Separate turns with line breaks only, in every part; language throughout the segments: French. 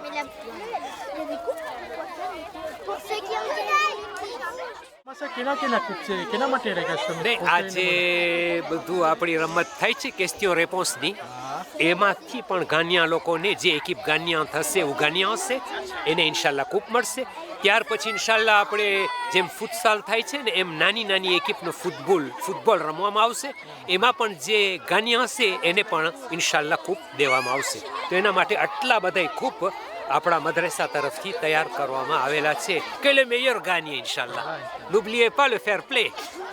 Mais la bleue, il y a des coupes pour ceux qui ont
Masa કેના કૂપ છે કેના માટે રેગા છે
ને આ જે બધું આપણી રમત થાય છે ક્વેશ્ચન રેસ્પોન્સની એમાંથી પણ ગાન્યા લોકોને જે એકિપ ગાન્યા થશે ઉગાન્યા હશે એને ઇન્શાલ્લાહ કૂપ મળશે. ત્યાર પછી ઇન્શાલ્લાહ આપણે જેમ ફૂટસાલ થાય છે ને એમ નાની નાની એકિપનો ફૂટબોલ રમવામાં આવશે. એમાં પણ જે ગાન્યા હશે એને પણ ઇન્શાલ્લાહ કૂપ દેવામાં આવશે. તો એના માટે આટલા બધાય કૂપ આપણા મદ્રેસા તરફથી તૈયાર કરવામાં આવેલા છે કે લે મેયર ગાgne ઇન્શાલ્લાહ. N'oubliez pas le fair play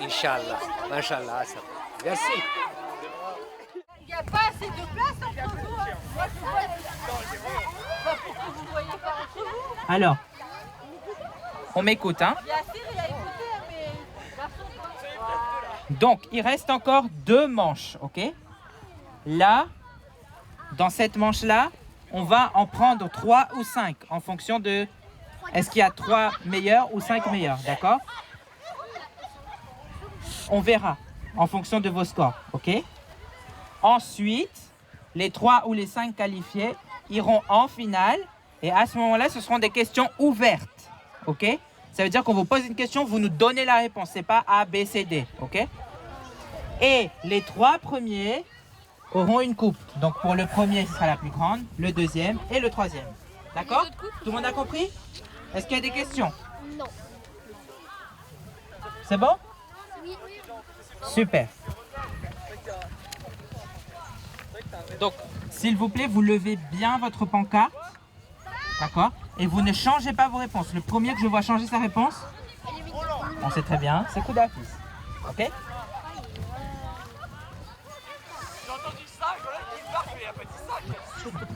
ઇન્શાલ્લાહ. માશાલ્લાહ આ સબ merci.
Il n'y a pas assez de place entre vous. Moi, je vois pour que vous ne voyez pas entre vous.
Alors, on m'écoute, hein?
Yassir, il a écouté, mais garçon.
Donc, il reste encore 2 manches, ok? Là, dans cette manche-là, on va en prendre 3 ou 5 en fonction de est-ce qu'il y a 3 meilleurs ou 5 meilleurs, d'accord? On verra en fonction de vos scores, ok? Ensuite, les 3 ou les 5 qualifiés iront en finale et à ce moment-là, ce seront des questions ouvertes, ok? Ça veut dire qu'on vous pose une question, vous nous donnez la réponse, c'est pas A, B, C, D, ok? Et les 3 premiers auront une coupe. Donc pour le premier, ce sera la plus grande, le deuxième et le troisième. D'accord? Tout le monde a compris? Est-ce qu'il y a des questions?
Non.
C'est bon?
Oui.
Super. Donc, s'il vous plaît, vous levez bien votre pancarte. D'accord? Et vous ne changez pas vos réponses. Le premier que je vois changer sa réponse, on sait très bien, c'est Koudafis. Ok?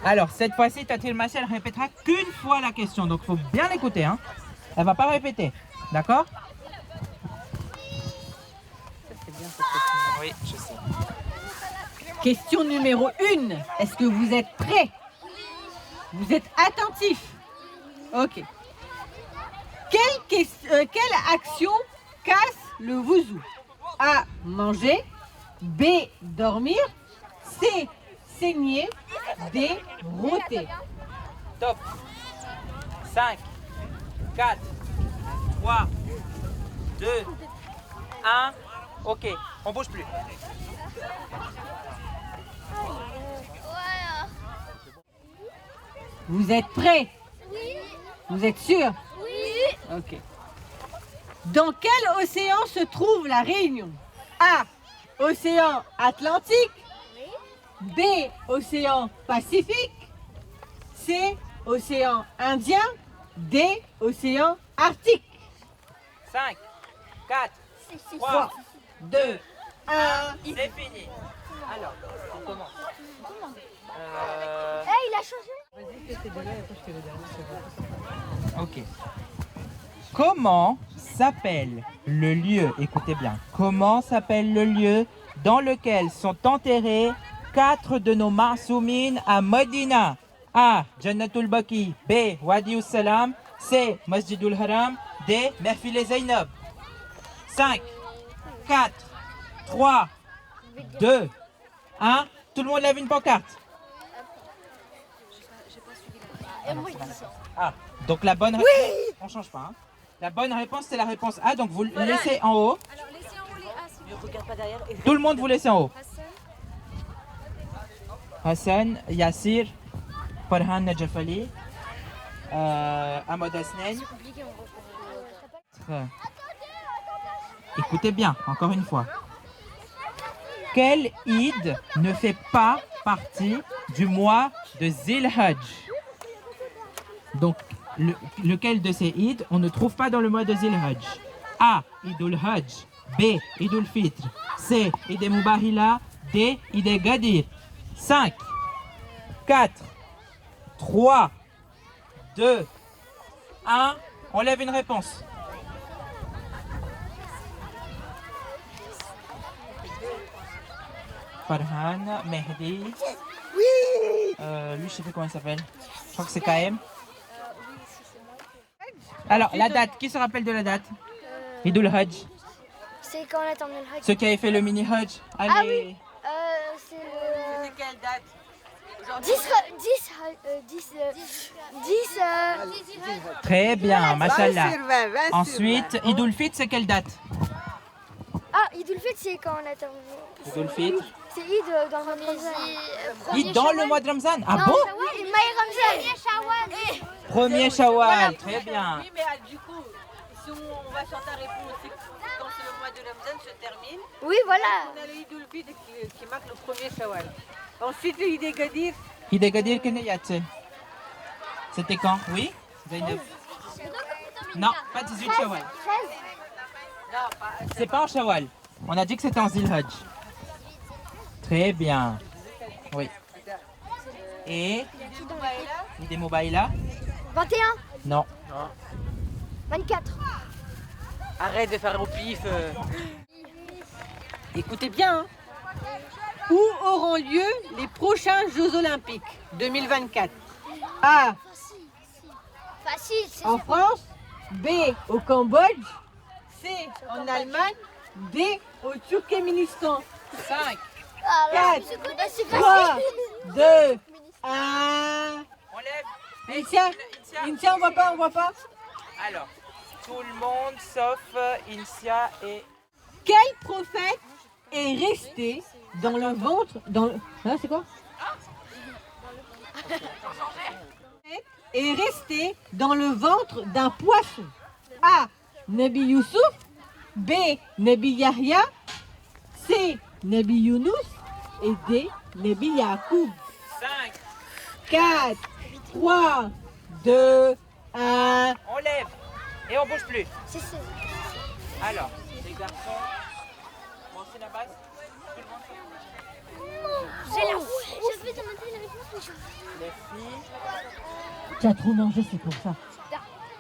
Alors, cette fois-ci, Tatil Massel répétera qu'une fois la question. Donc, il faut bien l'écouter. Hein. Elle ne va pas répéter. D'accord? Oui, je sais.
Question numéro 1. Est-ce que vous êtes prêts? Vous êtes attentifs? Ok. Quelle action casse le vouzou? A. Manger. B. Dormir. C. Saigner. D. Rôter.
Top. 5, 4, 3, 2, 1. Ok, on bouge plus.
Vous êtes prêts?
Oui.
Vous êtes sûrs?
Oui.
Ok. Dans quel océan se trouve la Réunion? A. Océan Atlantique. B. Océan Pacifique. C. Océan Indien. D. Océan Arctique.
5, 4,
C'est
3, 2,
1.
c'est fini. Alors, on commence.
il a changé.
Ok. Comment s'appelle le lieu, écoutez bien, comment s'appelle le lieu dans lequel sont enterrés 4 de nos Ma'soumines à Medina? A. Jannatul Baki. B. Wadi Salam. C. Masjidul Haram. D. Merfil Zainab. 5, 4, 3, 2, 1. Tout le monde lève une pancarte. Ah, donc la bonne réponse, on change pas. Hein. La bonne réponse, c'est la réponse A, donc vous laissez en haut.
Alors laissez en haut les A, s'il vous plaît.
Tout le monde vous laissez en haut.
Hassan.
Hassan, Yassir, Farhan Najafali, Ahmad Hasnain.
C'est compliqué, on reprend.
Écoutez bien, encore une fois. Quel Eid ne fait pas partie du mois de Zilhajj? Donc, lequel de ces Eid on ne trouve pas dans le mois de Zilhajj? A. Idul Hajj. B. Idul Fitr. C. Eid Mubahila. D. Eid Gadir. 5, 4, 3, 2, 1. On lève une réponse. Farhan, Mehdi. Oui. Lui, je sais pas comment il s'appelle. Je crois que c'est KM. Alors, la date. Qui se rappelle de la date? Idul Hajj.
c'est quand on attend le Hajj.
Ceux qui avaient fait le mini Hajj. Allez.
Ah oui. C'est le
C'est quelle date
10.
Très bien, machallah.
20 sur 20, 20 sur
Ensuite,
20.
Eid ul-Fitr, c'est quelle date?
Ah, Eid ul-Fitr, c'est quand on attend.
Eid ul-Fitr.
C'est Eid dans le Ramazan.
Eid dans le mois de Ramzan. Ah
Non,
bon?
oui, Maï Ramzan.
Premier Shawwal, très bien.
Oui, mais du coup, si on va chanter la réponse, c'est quand c'est le mois de Ramadan se termine.
Oui, voilà.
On a le Eid ul-Fitr qui marque le premier Shawwal. Ensuite, le Eid Gadir.
Eid Gadir Kenayat. C'était quand? Oui? Zainab. Non, pas 18 Shawwal.
13.
C'est pas en Shawwal. On a dit que c'était en Zilhajj. Très bien. Oui. Et Eid Moubaïla?
21.
Non.
24.
Arrête de faire au pif. Écoutez bien. Hein. Où auront lieu les prochains Jeux Olympiques 2024? A.
Facile, c'est
En France. B. Au Cambodge. C. En Allemagne. D. Au Turkménistan. 5,
Ah, là,
4,
c'est
3,
facile.
2, 1.
Enlève.
Intia, on voit pas, on voit pas.
Alors, tout le monde sauf Insia et...
Quel prophète est resté dans le ventre Hein, c'est quoi Est resté dans le ventre d'un poisson. A. Nabi Youssouf. B. Nabi Yahya. C. Nabi Younous. Et D. Nabi Yacoub.
5.
4, 3, 2, 1.
On lève. Et on bouge plus.
C'est ça.
Alors, les garçons... Bon, c'est la base. Tout le monde sauf
J'ai la Je vais demander la réponse.
les filles.
Tu as trop mangé, c'est pour ça.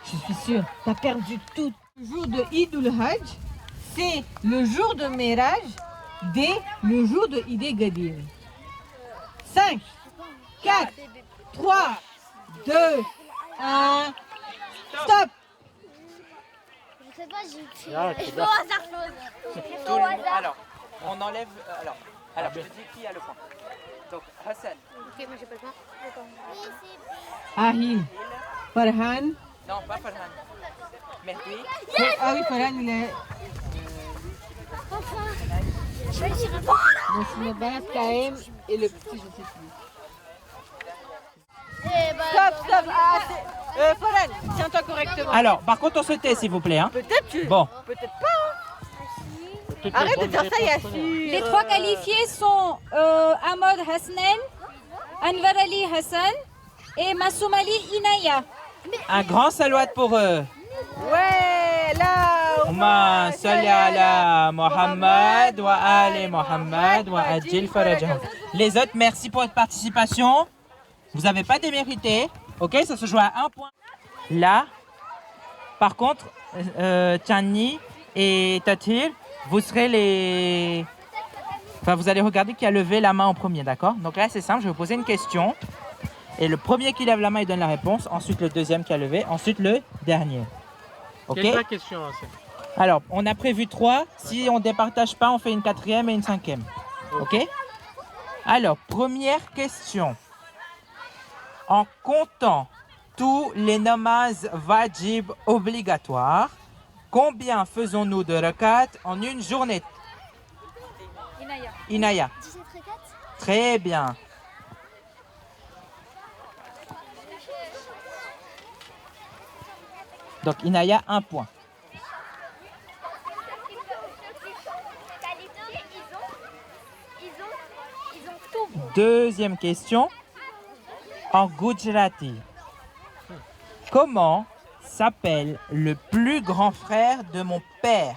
Je suis sûre. Tu as perdu tout. Le jour de Eid ul-Hajj, c'est le jour de Miraj, D, le jour de Eid Gadir. 5, 4, 3, 2, 1. Stop.
Je sais pas, j'ai
Ah,
fait.
c'est
Au hasard.
Tout le monde. Alors, on enlève... alors, je te dis qui a le point. Donc, Hassan.
Ok, moi j'ai pas le point.
Ahil. Farhan.
Non, pas Farhan. Mehdi.
Ah oui, Farhan, il est...
Je vais dire un point.
Monsieur Abbas, Kaem et le petit, je sais plus.
Eh ben,
Stop, stop. Ah, Farhan, tiens-toi correctement.
Alors, par contre, on se tait, s'il vous plaît. Hein.
Peut-être tu...
Bon.
Peut-être pas. Hein. Arrête de dire ça, Yassine.
Les trois qualifiés sont Ahmad Hasnain, Anwar Ali Hassan et Massoum Ali Inaya.
Un grand salut pour eux.
Ouais, là.
Allahumma salli ala Muhammad wa ali Muhammad wa ajil farajahum. Les autres, merci pour votre participation. Vous n'avez pas démérité. Ok, ça se joue à 1 point. Là, par contre, Tchani et Tatir, vous serez les... Enfin, vous allez regarder qui a levé la main en premier, d'accord? Donc là, c'est simple, je vais vous poser une question. Et le premier qui lève la main, il donne la réponse. Ensuite, le deuxième qui a levé. Ensuite, le dernier. Ok?
Quelle est la question?
Alors, on a prévu 3. Si on ne départage pas, on fait une 4e et une 5e. Ok? Alors, première question. En comptant tous les namazs wajib obligatoires, combien faisons-nous de rakat en une journée?
Inaya.
Inaya.
17 4.
Très bien. Donc, Inaya, 1 point.
Ils ont tout.
Deuxième question. En Gujarati, comment s'appelle le plus grand frère de mon père?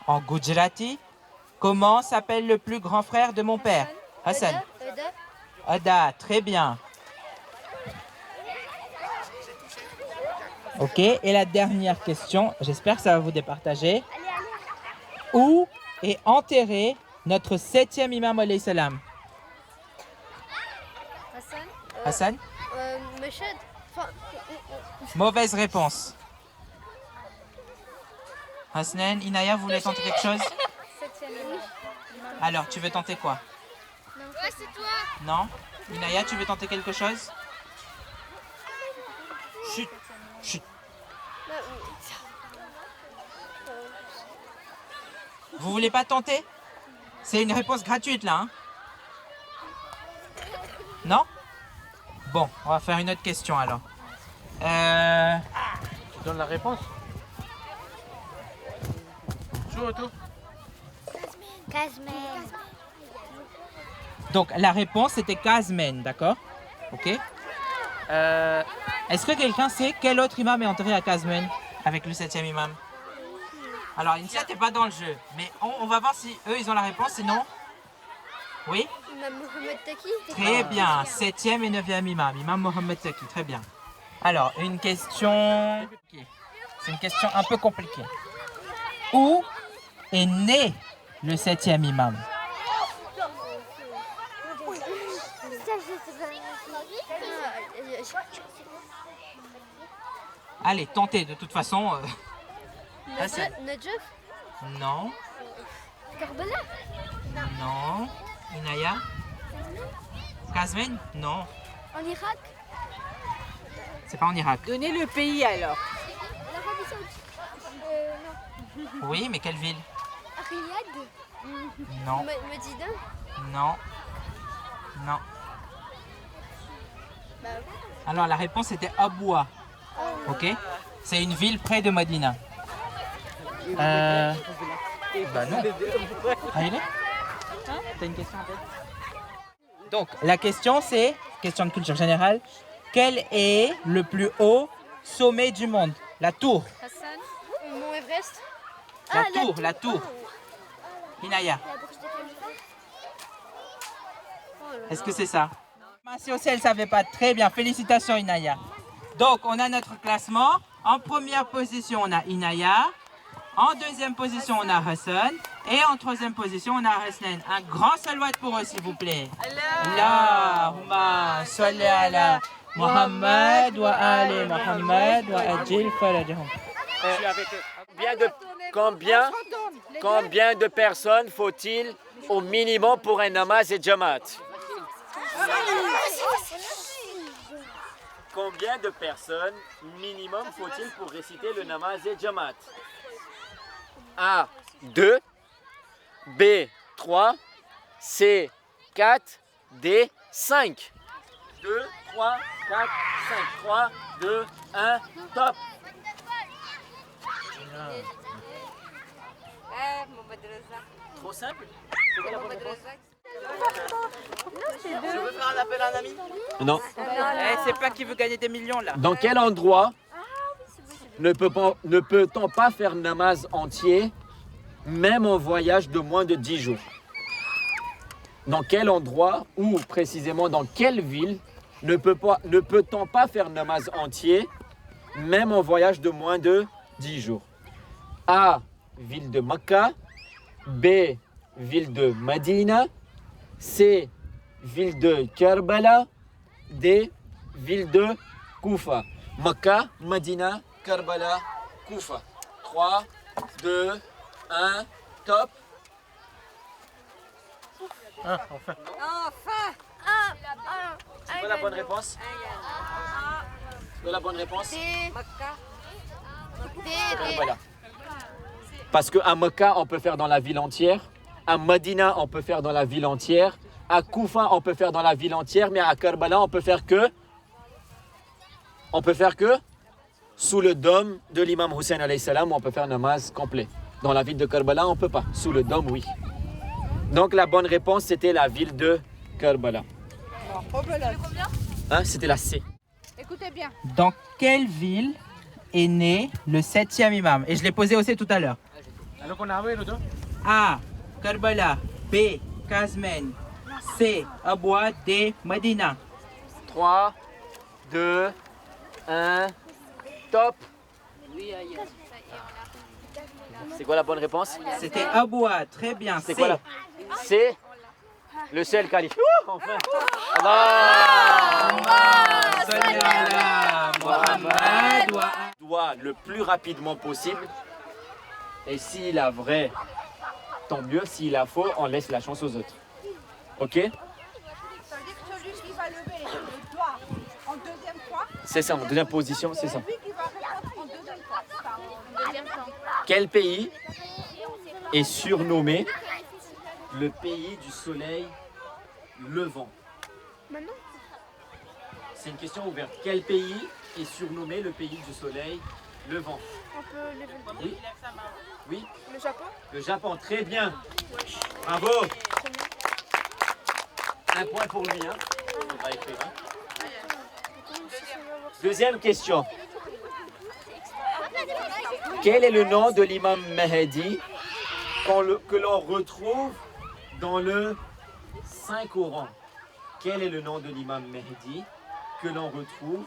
En Gujarati, comment s'appelle le plus grand frère de mon père? Hassan. Ada, très bien. Ok, et la dernière question, j'espère que ça va vous départager. Où est enterré notre 7e imam alayhi salam?
Hassan.
Hassan?
Meshad. Enfin,
Mauvaise réponse. Hasnen, Inaya, vous voulez tenter quelque chose? Alors, tu veux tenter quoi?
Ouais, c'est toi.
Non? Inaya, tu veux tenter quelque chose? Chut, chut. Vous voulez pas tenter? C'est une réponse gratuite là, hein? Non? Bon, on va faire une autre question alors.
Tu donnes la réponse. Joue tout.
Casmen.
Donc la réponse c'était Kazmen, d'accord? Ok. Est-ce que quelqu'un sait quel autre imam est enterré à Kazmen avec le 7e imam? Alors Insia t'es pas dans le jeu, mais on va voir si eux ils ont la réponse, sinon... Oui?
Imam Mohamed Taki.
Très bien, 7e et 9e imam, imam Mohamed Taki, très bien. Alors, une question... C'est une question un peu compliquée. Où est né le 7e imam? Allez, tentez, de toute façon... Hassan.
Najaf.
Non,
Karbala.
non. Inaya? Kazmen? Non,
En Irak.
c'est pas en Irak.
Donnez le pays alors.
L'Arabie Saoudite. Non.
Oui, mais quelle ville?
Riyad.
Non,
Medina.
non, non. Alors la réponse était Aboua. Ok? C'est une ville près de Medina. Bah non. Ah, il est? T'as une question en tête? Donc la question c'est, question de culture générale, quel est le plus haut sommet du monde? La tour.
Hassan.
Mont Everest.
La tour. Inaya.
La Burj Khalifa.
Est-ce que c'est ça? Si aussi elle ne savait pas, très bien, félicitations Inaya. Donc on a notre classement. En première position on a Inaya. En deuxième position on a Hassan. Et en troisième position on a Hasnen. Un grand salawat pour eux s'il vous plaît. Allahumma salli ala Muhammad wa ali Muhammad wa ajil farajahum.
Combien de personnes faut-il au minimum pour un namaz et jamaat? Combien de personnes minimum faut-il pour réciter le namaz et jamaat? A. 2. B. 3. C. 4. D. 5. 2, 3, 4, 5. 3, 2, 1, top. Trop simple?
Je veux faire un appel à un ami?
Non.
C'est pas qui veut gagner des millions là.
Dans quel endroit ne peut-on pas faire namaz entier, même en voyage de moins de 10 jours? Dans quel endroit, ou précisément dans quelle ville, ne peut-on pas faire namaz entier, même en voyage de moins de 10 jours? A. Ville de Mecca. B. Ville de Medina. C. Ville de Karbala. D. Ville de Koufa. Mecca, Medina, Karbala, Koufa. 3, 2, 1, top.
Ah, enfin.
C'est quoi la bonne réponse? C'est quoi la bonne réponse? Karbala. Parce qu'à Mecca, on peut faire dans la ville entière. À Medina, on peut faire dans la ville entière. À Koufa, on peut faire dans la ville entière. Mais à Karbala, on peut faire que sous le dôme de l'imam Hussein alayhi salam, on peut faire un namaz complet. Dans la ville de Karbala, on ne peut pas. Sous le dôme, oui. Donc la bonne réponse, c'était la ville de Karbala. Hein, c'était la C.
Écoutez bien.
Dans quelle ville est né le 7e imam? Et je l'ai posé aussi tout à l'heure.
Alors qu'on a vu, nous deux.
A. Karbala. B. Kazmen. C. Aboua. D. Medina.
3, 2, 1, top. C'est quoi la bonne réponse?
C'était Aboua. Très bien.
C'est
C.
quoi la... C'est le seul calife. Enfin. Allah.
Salli ala Muhammad wa
Doit le plus rapidement possible Et s'il a vrai, tant mieux. S'il a faux, on laisse la chance aux autres. Ok?
Ça veut dire que celui qui va lever le doigt en deuxième fois,
C'est ça, en deuxième position, c'est ça.
celui qui va répondre en deuxième fois.
Quel pays est surnommé le pays du soleil levant? C'est une question ouverte. Quel pays est surnommé le pays du soleil levant?
On peut lever le doigt.
Oui. Oui.
Le Japon.
Le Japon, très bien. Bravo. Un point pour lui. Hein. On va écrire. Hein. Deuxième question. Quel est le nom de l'imam Mahdi que l'on retrouve dans le Saint-Coran? Quel est le nom de l'imam Mahdi que l'on retrouve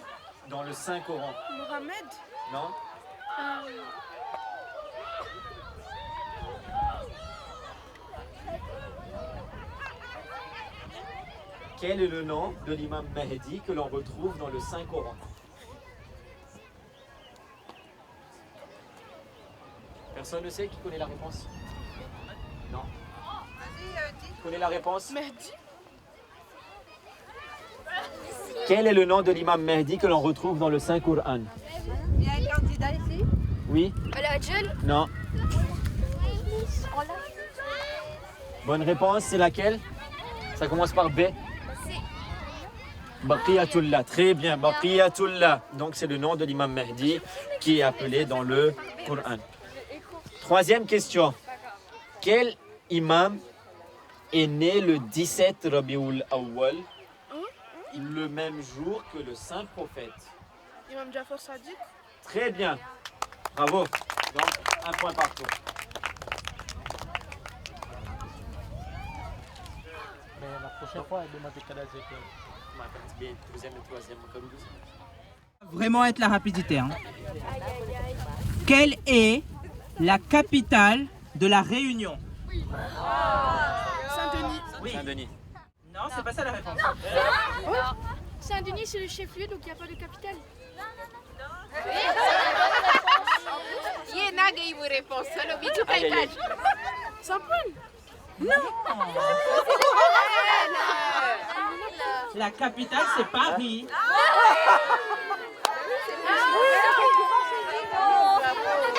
dans le Saint-Coran?
Mohamed.
Non? Quel est le nom de l'imam Mahdi que l'on retrouve dans le Saint-Coran? Personne ne sait qui connaît la réponse? Non? Qui connaît la réponse?
Mehdi.
Quel est le nom de l'imam Mahdi que l'on retrouve dans le Saint-Coran?
Il y a un candidat ici.
Oui?
Al-Ajjal.
Non? Bonne réponse, c'est laquelle? Ça commence par B? Baqiyatullah, très bien, Baqiyatullah. Donc c'est le nom de l'imam Mahdi qui est appelé dans le Coran. Troisième question. Quel imam est né le 17 Rabiul Awwal, le même jour que le saint prophète?
Imam Jafar Sadiq.
Très bien. Bravo. Donc un point partout.
Mais la prochaine fois, elle demande quel âge est.
Deuxième et troisième.
Vraiment être la rapidité. Hein. Quelle est la capitale de la Réunion?
Saint-Denis.
Oui.
Saint-Denis.
Non, c'est pas ça la réponse.
Saint-Denis, c'est le chef-lieu, donc il n'y a pas de capitale.
La capitale, c'est Paris.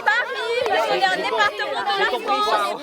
Paris, c'est un département de la France.